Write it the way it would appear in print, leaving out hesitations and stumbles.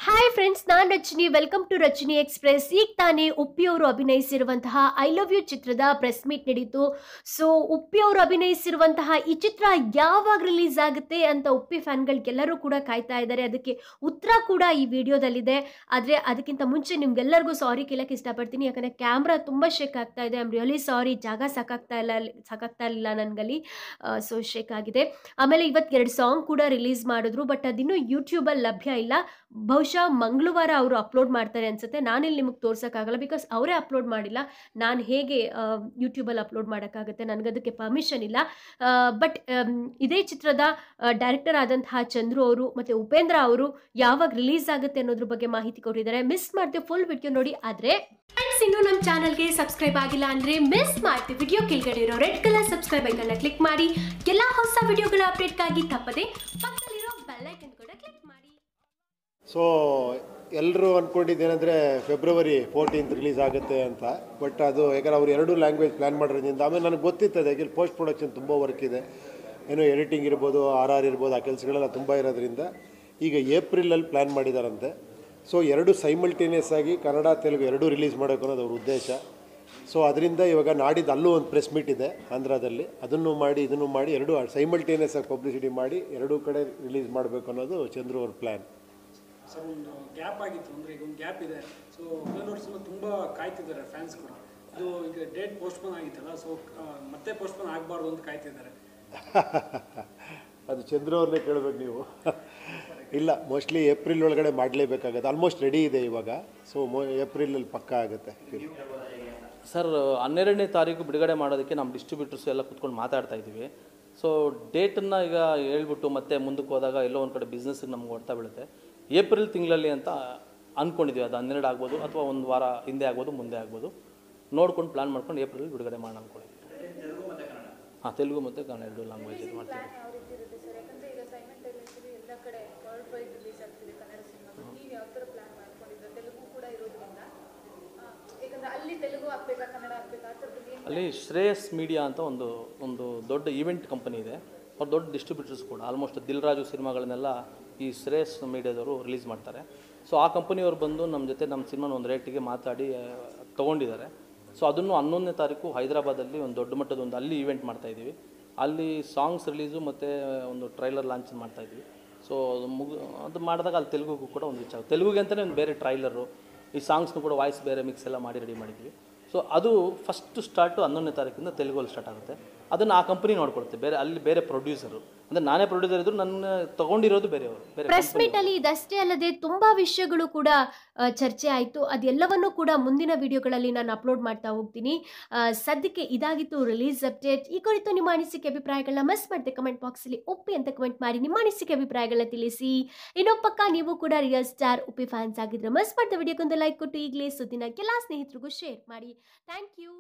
Hi friends, ನಾನು Rachani. Welcome to Rachani express. ಈಗ ತಾನೇ ಉಪ್ಪಿ ಅವರು ಅಭಿನಯಿಸಿರುವಂತಹ ಐ ಲವ್ ಯು ಚಿತ್ರದ ಪ್ರೆಸ್ ಮೀಟ್ ನಡೀತು. ಸೊ ಉಪ್ಪಿ ಅವರು ಅಭಿನಯಿಸಿರುವಂತಹ ಈ ಚಿತ್ರ ಯಾವಾಗ ರಿಲೀಸ್ ಆಗುತ್ತೆ ಅಂತ ಉಪ್ಪಿ ಫ್ಯಾನ್ಗಳಿಗೆಲ್ಲರೂ ಕೂಡ ಕಾಯ್ತಾ ಇದ್ದಾರೆ. ಅದಕ್ಕೆ ಉತ್ತರ ಕೂಡ ಈ ವಿಡಿಯೋದಲ್ಲಿದೆ. ಆದರೆ ಅದಕ್ಕಿಂತ ಮುಂಚೆ ನಿಮ್ಗೆಲ್ಲರಿಗೂ ಸಾರಿ ಕೇಳಕ್ಕೆ ಇಷ್ಟಪಡ್ತೀನಿ. ಯಾಕಂದರೆ ಕ್ಯಾಮ್ರಾ ತುಂಬ ಶೇಕ್ ಆಗ್ತಾ ಇದೆ. I am really sorry. ಜಾಗ ಸಾಕಾಗ್ತಾ ಇರಲಿಲ್ಲ ನನಗಲ್ಲಿ. ಸೊ ಶೇಕ್ ಆಗಿದೆ. ಆಮೇಲೆ ಇವತ್ತು 2 ಸಾಂಗ್ ಕೂಡ ರಿಲೀಸ್ ಮಾಡಿದ್ರು. ಬಟ್ ಅದಿನ್ನೂ ಯೂಟ್ಯೂಬಲ್ಲಿ ಲಭ್ಯ ಇಲ್ಲ. ಬಹುಶಃ ಮಂಗಳವಾರ ಅವರು ಅಪ್ಲೋಡ್ ಮಾಡ್ತಾರೆ ಅನ್ಸುತ್ತೆ. ನಾನಿಲ್ಲಿ ನಿಮಗೆ ತೋರ್ಸೋಕ್ಕಾಗಲ್ಲ. ಬಿಕಾಸ್ ಅವರೇ ಅಪ್ಲೋಡ್ ಮಾಡಿಲ್ಲ. ನಾನು ಹೇಗೆ ಯೂಟ್ಯೂಬಲ್ಲಿ ಅಪ್ಲೋಡ್ ಮಾಡೋಕ್ಕಾಗುತ್ತೆ? ನನಗದಕ್ಕೆ ಪರ್ಮಿಷನ್ ಇಲ್ಲ. ಬಟ್ ಇದೇ ಚಿತ್ರದ ಡೈರೆಕ್ಟರ್ ಆದಂತಹ ಚಂದ್ರು ಅವರು ಮತ್ತು ಉಪೇಂದ್ರ ಅವರು ಯಾವಾಗ ರಿಲೀಸ್ ಆಗುತ್ತೆ ಅನ್ನೋದ್ರ ಬಗ್ಗೆ ಮಾಹಿತಿ ಕೊಟ್ಟಿದ್ದಾರೆ. ಮಿಸ್ ಮಾಡ್ತೀವಿ, ಫುಲ್ ವಿಡಿಯೋ ನೋಡಿ. ಆದರೆ ಫ್ರೆಂಡ್ಸ್, ಇನ್ನೂ ನಮ್ಮ ಚಾನಲ್ಗೆ ಸಬ್ಸ್ಕ್ರೈಬ್ ಆಗಿಲ್ಲ ಅಂದರೆ ಮಿಸ್ ಮಾಡ್ತೀವಿ. ವಿಡಿಯೋ ಕೆಳಗಡೆ ಇರೋ ರೆಡ್ ಕಲರ್ ಸಬ್ಸ್ಕ್ರೈಬ್ ಐಕನ್ನ ಕ್ಲಿಕ್ ಮಾಡಿ. ಎಲ್ಲ ಹೊಸ ವಿಡಿಯೋಗಳ ಅಪ್ಡೇಟ್ಗಾಗಿ ತಪ್ಪದೆ ಪಕ್ಕದಲ್ಲಿರೋ ಬೆಲ್ ಐಕನ್ ಕೂಡ ಕ್ಲಿಕ್ ಮಾಡಿ. ಸೊ ಎಲ್ಲರೂ ಅಂದ್ಕೊಂಡಿದ್ದೇನೆಂದರೆ ಫೆಬ್ರವರಿ 14th ರಿಲೀಸ್ ಆಗುತ್ತೆ ಅಂತ. ಬಟ್ ಅದು ಯಾಕಂದರೆ ಅವರು 2 ಲ್ಯಾಂಗ್ವೇಜ್ ಪ್ಲ್ಯಾನ್ ಮಾಡಿರೋದ್ರಿಂದ ಆಮೇಲೆ ನನಗೆ ಗೊತ್ತಿರ್ತದೆ ಯಾಕೆ ಪೋಸ್ಟ್ ಪ್ರೊಡಕ್ಷನ್ ತುಂಬ ವರ್ಕ್ ಇದೆ. ಏನೋ ಎಡಿಟಿಂಗ್ ಇರ್ಬೋದು, RR ಇರ್ಬೋದು, ಆ ಕೆಲಸಗಳೆಲ್ಲ ತುಂಬ ಇರೋದ್ರಿಂದ ಈಗ ಏಪ್ರಿಲಲ್ಲಿ ಪ್ಲ್ಯಾನ್ ಮಾಡಿದಾರಂತೆ. ಸೊ 2 ಸೈಮಲ್ಟೇನಿಯಸ್ ಆಗಿ ಕನ್ನಡ ತೆಲುಗು 2 ರಿಲೀಸ್ ಮಾಡೋಕೆ ಅನ್ನೋದು ಅವ್ರ ಉದ್ದೇಶ. ಸೊ ಅದರಿಂದ ಇವಾಗ ನಾಡಿದ್ದು ಅಲ್ಲೂ ಒಂದು ಪ್ರೆಸ್ ಮೀಟ್ ಇದೆ ಆಂಧ್ರದಲ್ಲಿ. ಅದನ್ನು ಮಾಡಿ ಇದನ್ನು ಮಾಡಿ 2 ಸೈಮಲ್ಟೇನಿಯಸ್ ಆಗಿ ಪಬ್ಲಿಸಿಟಿ ಮಾಡಿ 2 ಕಡೆ ರಿಲೀಸ್ ಮಾಡಬೇಕು ಅನ್ನೋದು ಚಂದ್ರು ಅವ್ರ ಪ್ಲ್ಯಾನ್. ಸರ್, ಒಂದು ಗ್ಯಾಪ್ ಆಗಿತ್ತು ಅಂದರೆ ಈಗ ಒಂದು ಗ್ಯಾಪ್ ಇದೆ. ಸೊ ನೋಟ್ಸ್ ತುಂಬ ಕಾಯ್ತಿದ್ದಾರೆ ಫ್ಯಾನ್ಸ್ ಕೂಡ. ಇದು ಈಗ ಡೇಟ್ ಪೋಸ್ಟ್ಪೋನ್ ಆಗಿತ್ತಲ್ಲ, ಸೊ ಮತ್ತೆ ಪೋಸ್ಟ್ಪೋನ್ ಆಗಬಾರ್ದು ಅಂತ ಕಾಯ್ತಿದ್ದಾರೆ. ಅದು ಚಂದ್ರು ಅವ್ರನ್ನೇ ಕೇಳಬೇಕು ನೀವು. ಇಲ್ಲ, ಮೋಸ್ಟ್ಲಿ ಏಪ್ರಿಲ್ ಒಳಗಡೆ ಮಾಡಲೇಬೇಕಾಗತ್ತೆ. ಆಲ್ಮೋಸ್ಟ್ ರೆಡಿ ಇದೆ ಇವಾಗ. ಸೊ ಏಪ್ರಿಲಲ್ಲಿ ಪಕ್ಕ ಆಗುತ್ತೆ. ಸರ್, 12ನೇ ತಾರೀಕು ಬಿಡುಗಡೆ ಮಾಡೋದಕ್ಕೆ ನಮ್ಮ ಡಿಸ್ಟ್ರಿಬ್ಯೂಟರ್ಸ್ ಎಲ್ಲ ಕುತ್ಕೊಂಡು ಮಾತಾಡ್ತಾ ಇದ್ದೀವಿ. ಸೊ ಡೇಟನ್ನು ಈಗ ಹೇಳ್ಬಿಟ್ಟು ಮತ್ತೆ ಮುಂದಕ್ಕೆ ಹೋದಾಗ ಎಲ್ಲೋ ಒಂದು ಕಡೆ ಬಿಸ್ನೆಸ್ಗೆ ನಮ್ಗೆ ಹೊಡ್ತಾ ಬೀಳುತ್ತೆ. ಏಪ್ರಿಲ್ ತಿಂಗಳಲ್ಲಿ ಅಂತ ಅಂದ್ಕೊಂಡಿದ್ದೀವಿ. ಅದು 12 ಆಗ್ಬೋದು ಅಥವಾ ಒಂದು ವಾರ ಹಿಂದೆ ಆಗ್ಬೋದು, ಮುಂದೆ ಆಗ್ಬೋದು. ನೋಡ್ಕೊಂಡು ಪ್ಲ್ಯಾನ್ ಮಾಡ್ಕೊಂಡು ಏಪ್ರಿಲ್ ಬಿಡುಗಡೆ ಮಾಡೋಣ ಅಂದ್ಕೊಂಡಿದ್ದೀವಿ. ಹಾಂ, ತೆಲುಗು ಮತ್ತು ಕನ್ನಡ 2 ಲ್ಯಾಂಗ್ವೇಜ್ ಮಾಡ್ತೀವಿ. ಅಲ್ಲಿ ಶ್ರೇಯಸ್ ಮೀಡಿಯಾ ಅಂತ ಒಂದು ದೊಡ್ಡ ಈವೆಂಟ್ ಕಂಪನಿ ಇದೆ. ಅವ್ರು ದೊಡ್ಡ ಡಿಸ್ಟ್ರಿಬ್ಯೂಟರ್ಸ್ ಕೂಡ. ಆಲ್ಮೋಸ್ಟ್ ದಿಲ್ ರಾಜು ಸಿನಿಮಾಗಳನ್ನೆಲ್ಲ ಈ ಶ್ರೇಯಸ್ ಮೀಡಿಯಾದವರು ರಿಲೀಸ್ ಮಾಡ್ತಾರೆ. ಸೊ ಆ ಕಂಪನಿಯವ್ರು ಬಂದು ನಮ್ಮ ಜೊತೆ ನಮ್ಮ ಸಿನಿಮಾನ ಒಂದು ರೇಟಿಗೆ ಮಾತಾಡಿ ತೊಗೊಂಡಿದ್ದಾರೆ. ಸೊ ಅದನ್ನು 11ನೇ ತಾರೀಕು ಹೈದರಾಬಾದಲ್ಲಿ ಒಂದು ದೊಡ್ಡ ಮಟ್ಟದ ಒಂದು ಅಲ್ಲಿ ಈವೆಂಟ್ ಮಾಡ್ತಾಯಿದ್ದೀವಿ. ಅಲ್ಲಿ ಸಾಂಗ್ಸ್ ರಿಲೀಸು ಮತ್ತು ಒಂದು ಟ್ರೈಲರ್ ಲಾಂಚ್ ಮಾಡ್ತಾಯಿದ್ವಿ. ಸೊ ಅದು ಮಾಡಿದಾಗ ಅಲ್ಲಿ ತೆಲುಗುಗೂ ಕೂಡ ಒಂದು ವಿಚಾರ, ತೆಲುಗುಗೆ ಅಂತಲೇ ಒಂದು ಬೇರೆ ಟ್ರೈಲರು, ಈ ಸಾಂಗ್ಸ್ನು ಕೂಡ ವಾಯ್ಸ್ ಬೇರೆ ಮಿಕ್ಸ್ ಎಲ್ಲ ಮಾಡಿ ರೆಡಿ ಮಾಡಿದ್ವಿ. ಸೊ ಅದು ಫಸ್ಟ್ ಸ್ಟಾರ್ಟು 11ನೇ ತಾರೀಕಿಂದ ತೆಲುಗಲ್ಲಿ ಸ್ಟಾರ್ಟ್ ಆಗುತ್ತೆ. ಅದನ್ನು ಆ ಕಂಪನಿ ನೋಡ್ಕೊಡುತ್ತೆ. ಬೇರೆ ಬೇರೆ ಪ್ರೊಡ್ಯೂಸರು, ಅಂದರೆ ನಾನೇ ಪ್ರೊಡ್ಯೂಸರ್ ಇದ್ದರು, ನನ್ನ ತೊಗೊಂಡಿರೋದು ಬೇರೆಯವರು. ಪ್ರೆಸ್ ಮೀಟ್ ಅಲ್ಲಿ ಇದಷ್ಟೇ ಅಲ್ಲದೆ ತುಂಬಾ ವಿಷಯಗಳು ಕೂಡ ಚರ್ಚೆ ಆಯಿತು. ಅದೆಲ್ಲವನ್ನೂ ಕೂಡ ಮುಂದಿನ ವಿಡಿಯೋಗಳಲ್ಲಿ ನಾನು ಅಪ್ಲೋಡ್ ಮಾಡ್ತಾ ಹೋಗ್ತೀನಿ. ಸದ್ಯಕ್ಕೆ ಇದಾಗಿತ್ತು ರಿಲೀಸ್ ಅಪ್ಡೇಟ್. ಈ ಕುರಿತು ನಿಮ್ಮ ಅನಿಸಿಕೆ ಅಭಿಪ್ರಾಯಗಳನ್ನ ಮಿಸ್ ಮಾಡದೆ ಕಮೆಂಟ್ ಬಾಕ್ಸಲ್ಲಿ ಉಪ್ಪಿ ಅಂತ ಕಮೆಂಟ್ ಮಾಡಿ ನಿಮ್ಮ ಅನಿಸಿಕೆ ಅಭಿಪ್ರಾಯಗಳನ್ನ ತಿಳಿಸಿ. ಇನ್ನೊಬ್ಬ ಪಕ್ಕ ನೀವು ಕೂಡ ರಿಯಲ್ ಸ್ಟಾರ್ ಉಪ್ಪಿ ಫ್ಯಾನ್ಸ್ ಆಗಿದ್ರೆ ಮಿಸ್ ಮಾಡಿದ ವಿಡಿಯೋಗೊಂದು ಲೈಕ್ ಕೊಟ್ಟು ಈಗಲೇ ಸುದ್ದಿನ ಎಲ್ಲ ಸ್ನೇಹಿತರಿಗೂ ಶೇರ್ ಮಾಡಿ. Thank you.